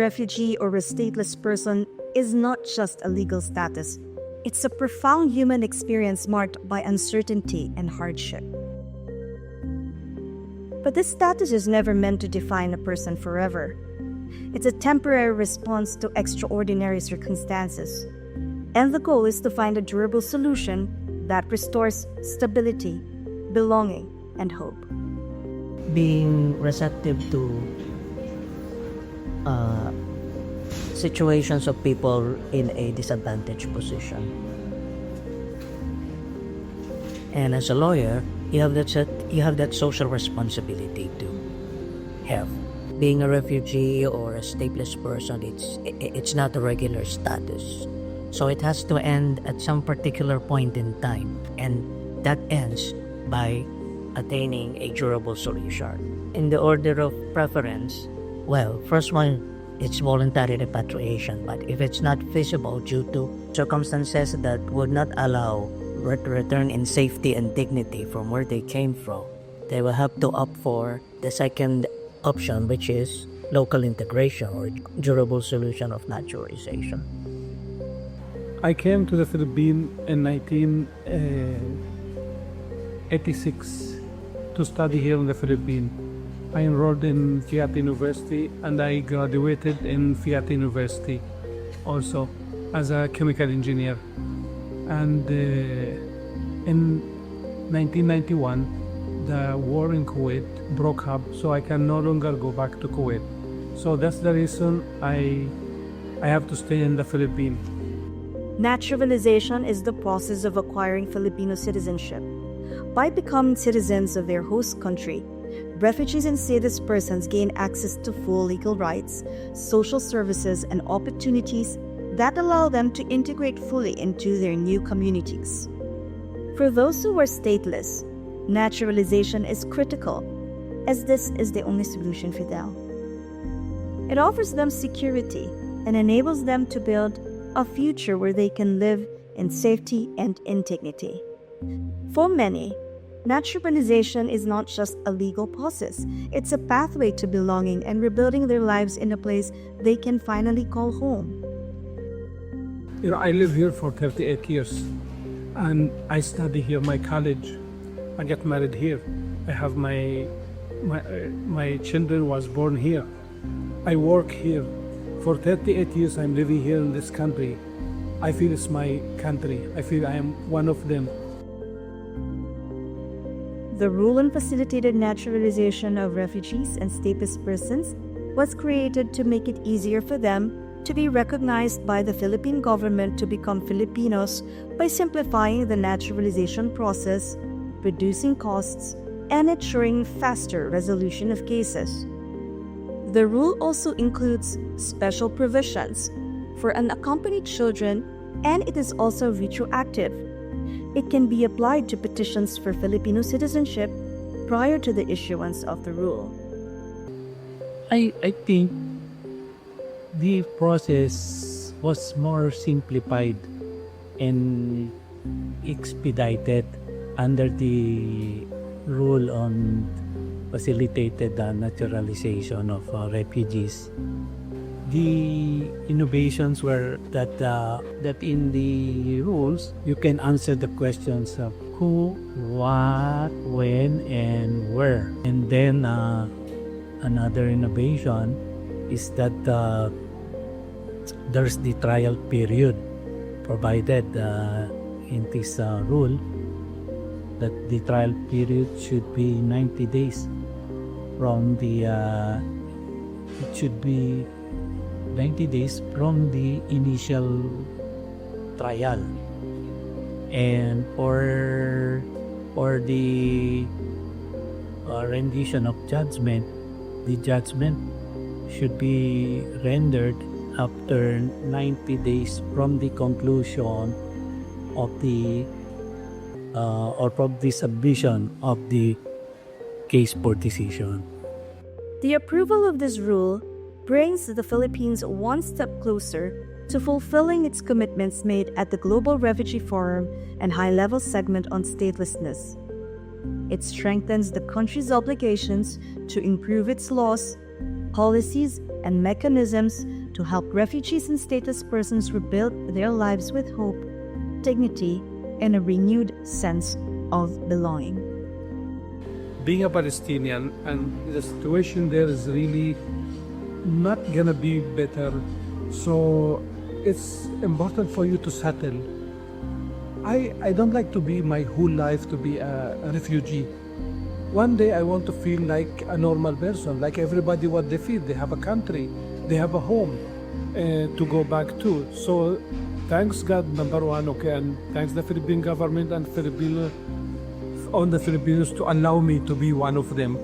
refugee or a stateless person is not just a legal status. It's a profound human experience marked by uncertainty and hardship. But this status is never meant to define a person forever. It's a temporary response to extraordinary circumstances. And the goal is to find a durable solution that restores stability, belonging, and hope. Being receptive to situations of people in a disadvantaged position. And as a lawyer, you have that social responsibility to have. Being a refugee or a stateless person, it's not a regular status. So it has to end at some particular point in time, and that ends by attaining a durable solution. In the order of preference, well, first one, it's voluntary repatriation. But if it's not feasible due to circumstances that would not allow return in safety and dignity from where they came from, they will have to opt for the second option, which is local integration or durable solution of naturalization. I came to the Philippines in 1986 to study here in the Philippines. I enrolled in Fiat University and I graduated in Fiat University also as a chemical engineer. And in 1991, the war in Kuwait broke up, so I can no longer go back to Kuwait. So that's the reason I have to stay in the Philippines. Naturalization is the process of acquiring Filipino citizenship. By becoming citizens of their host country, refugees and stateless persons gain access to full legal rights, social services, and opportunities that allow them to integrate fully into their new communities. For those who are stateless, naturalization is critical, as this is the only solution for them. It offers them security and enables them to build a future where they can live in safety and in dignity. For many, naturalization is not just a legal process. It's a pathway to belonging and rebuilding their lives in a place they can finally call home. I live here for 38 years and I study here, my college. I get married here. I have my children was born here. I work here. For 38 years I'm living here in this country. I feel it's my country. I feel I am one of them. The rule and facilitated naturalization of refugees and stateless persons was created to make it easier for them to be recognized by the Philippine government to become Filipinos by simplifying the naturalization process, reducing costs, and ensuring faster resolution of cases. The rule also includes special provisions for unaccompanied children, and it is also retroactive. It can be applied to petitions for Filipino citizenship prior to the issuance of the rule. I think the process was more simplified and expedited under the rule on facilitated naturalization of refugees. The innovations were that in the rules you can answer the questions of who, what, when, and where. And then another innovation is that there's the trial period provided in this rule, that the trial period should be 90 days from the it should be 90 days from the initial trial. And for the rendition of judgment, the judgment should be rendered after 90 days from the conclusion of the or from the submission of the case for decision. The approval of this rule brings the Philippines one step closer to fulfilling its commitments made at the Global Refugee Forum and high-level segment on statelessness. It strengthens the country's obligations to improve its laws, policies, and mechanisms to help refugees and stateless persons rebuild their lives with hope, dignity, and a renewed sense of belonging. Being a Palestinian and the situation there is really not gonna be better, so it's important for you to settle. I don't like to be my whole life to be a refugee. One day I want to feel like a normal person, like everybody what they feel. They have a country, they have a home to go back to. So thanks God, number one, okay, and thanks the Philippine government and on the Filipinos to allow me to be one of them.